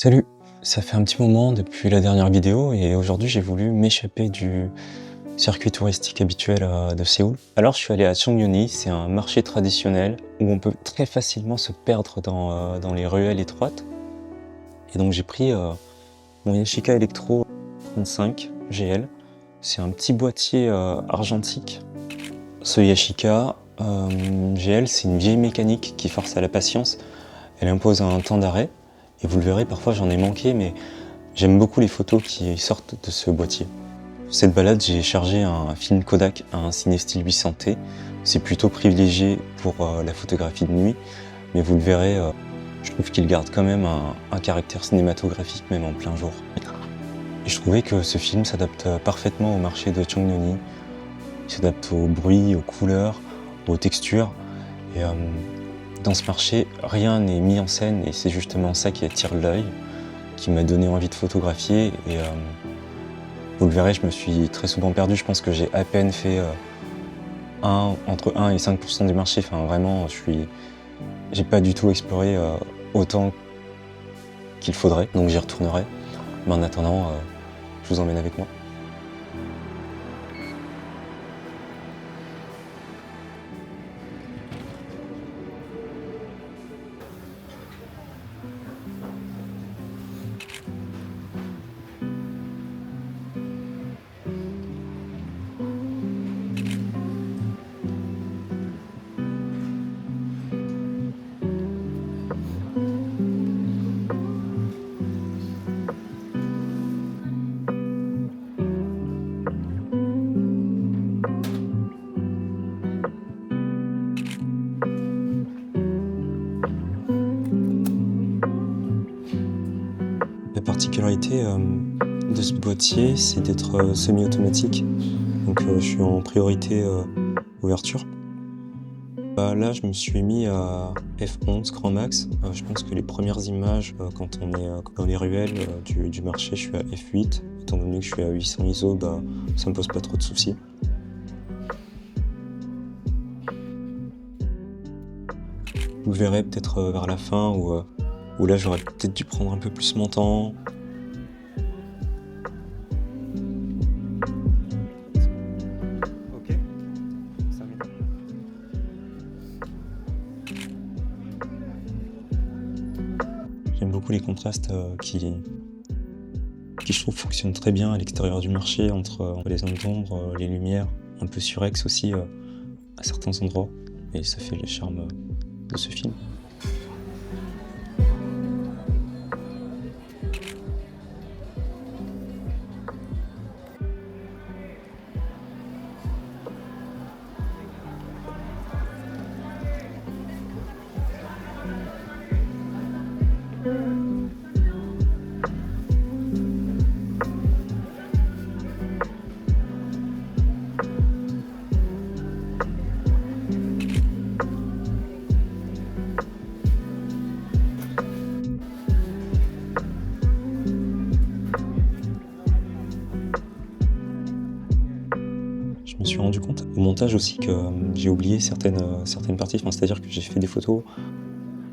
Salut! Ça fait un petit moment depuis la dernière vidéo et aujourd'hui j'ai voulu m'échapper du circuit touristique habituel de Séoul. Alors je suis allé à Chongyuni, c'est un marché traditionnel où on peut très facilement se perdre dans les ruelles étroites. Et donc j'ai pris mon Yashica Electro 35 GL. C'est un petit boîtier argentique. Ce Yashica GL, c'est une vieille mécanique qui force à la patience. Elle impose un temps d'arrêt. Et vous le verrez, parfois j'en ai manqué, mais j'aime beaucoup les photos qui sortent de ce boîtier. Pour cette balade, j'ai chargé un film Kodak, un Cinestill 800T. C'est plutôt privilégié pour la photographie de nuit, mais vous le verrez, je trouve qu'il garde quand même un caractère cinématographique, même en plein jour. Et je trouvais que ce film s'adapte parfaitement au marché de Chongyuni. Il s'adapte au bruit, aux couleurs, aux textures. Et dans ce marché, rien n'est mis en scène et c'est justement ça qui attire l'œil, qui m'a donné envie de photographier. Et vous le verrez, je me suis très souvent perdu. Je pense que j'ai à peine fait entre 1 et 5% du marché. Enfin, vraiment, j'ai pas du tout exploré autant qu'il faudrait, donc j'y retournerai. Mais en attendant, je vous emmène avec moi. La particularité de ce boîtier, c'est d'être semi-automatique. Donc je suis en priorité ouverture. Là, je me suis mis à f11 grand max. Je pense que les premières images, quand on est dans les ruelles du marché, je suis à f8. Étant donné que je suis à 800 ISO, ça me pose pas trop de soucis. Vous verrez peut-être vers la fin où là j'aurais peut-être dû prendre un peu plus mon temps. Ok, ça va. J'aime beaucoup les contrastes qui je trouve fonctionnent très bien à l'extérieur du marché, entre les zones d'ombre, les lumières, un peu surex aussi à certains endroits. Et ça fait le charme de ce film. Je me suis rendu compte au montage aussi que j'ai oublié certaines parties, c'est-à-dire que j'ai fait des photos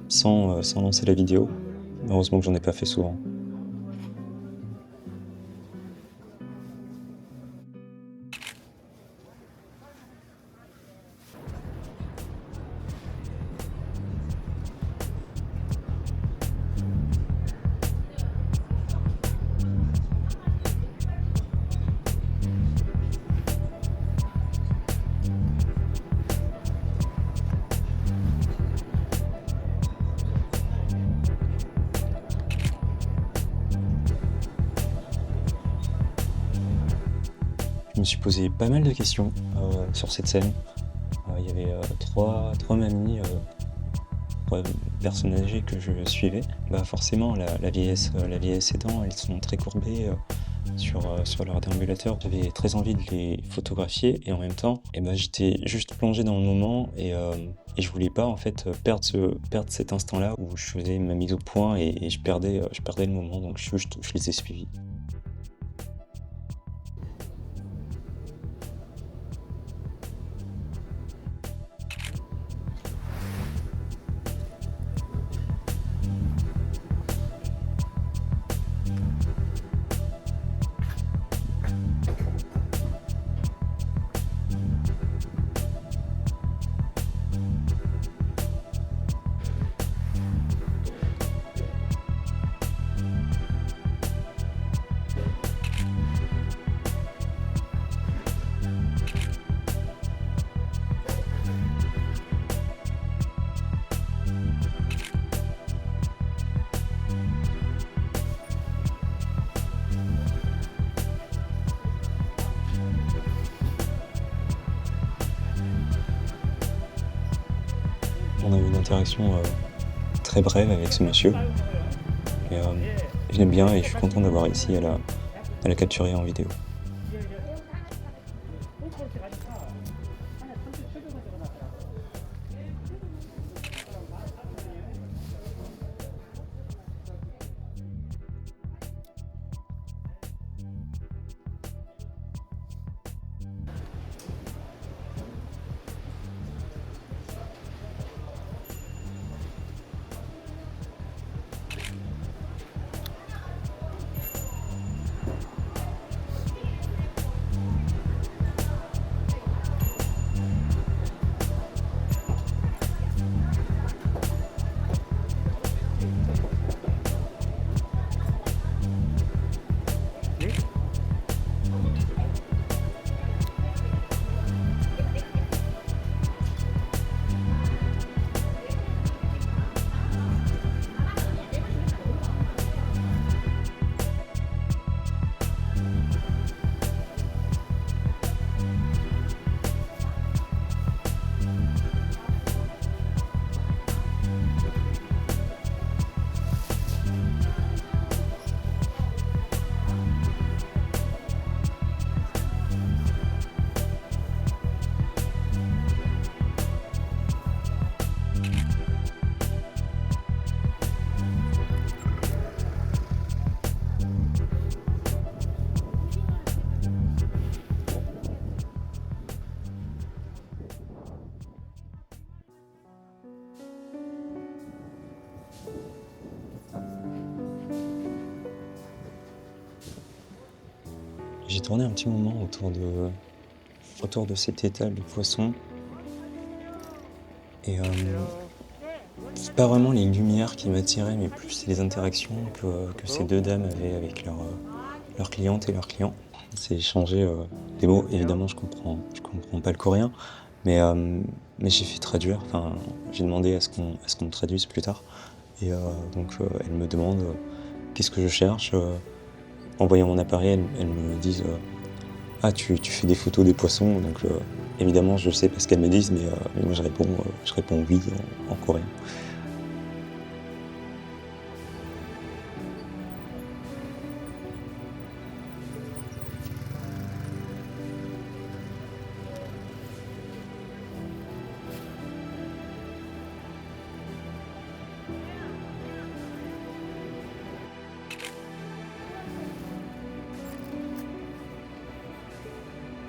sans lancer la vidéo. Heureusement que j'en ai pas fait souvent. Je me suis posé pas mal de questions sur cette scène. Il y avait trois mamies, trois personnes âgées que je suivais. Forcément, la vieillesse aidant, elles sont très courbées sur leur déambulateur. J'avais très envie de les photographier et en même temps, j'étais juste plongé dans le moment et je voulais pas en fait perdre cet instant-là où je faisais ma mise au point et je perdais le moment, donc je les ai suivis. interaction très brève avec ce monsieur. Et je l'aime bien et je suis content d'avoir réussi à la capturer en vidéo. J'ai tourné un petit moment autour de cette étable de poissons. Et c'est pas vraiment les lumières qui m'attiraient, mais plus les interactions que ces deux dames avaient avec leurs clientes et leurs clients. C'est échanger des mots. Évidemment, je comprends pas le coréen, mais j'ai fait traduire. Enfin, j'ai demandé à ce qu'on me traduise plus tard. Et donc, elles me demandent qu'est-ce que je cherche. En voyant mon appareil, elles me disent ah, tu fais des photos des poissons. Donc, évidemment, je sais pas ce qu'elles me disent, mais moi je réponds oui en coréen.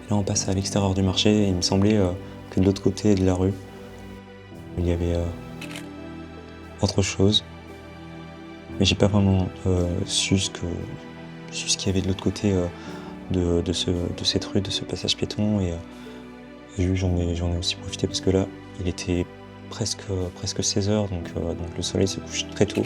Là, on passe à l'extérieur du marché et il me semblait que de l'autre côté de la rue, il y avait autre chose. Mais j'ai pas vraiment su ce qu'il y avait de l'autre côté de cette rue, de ce passage piéton. Et j'en ai aussi profité parce que là, il était presque 16 h, donc le soleil se couche très tôt.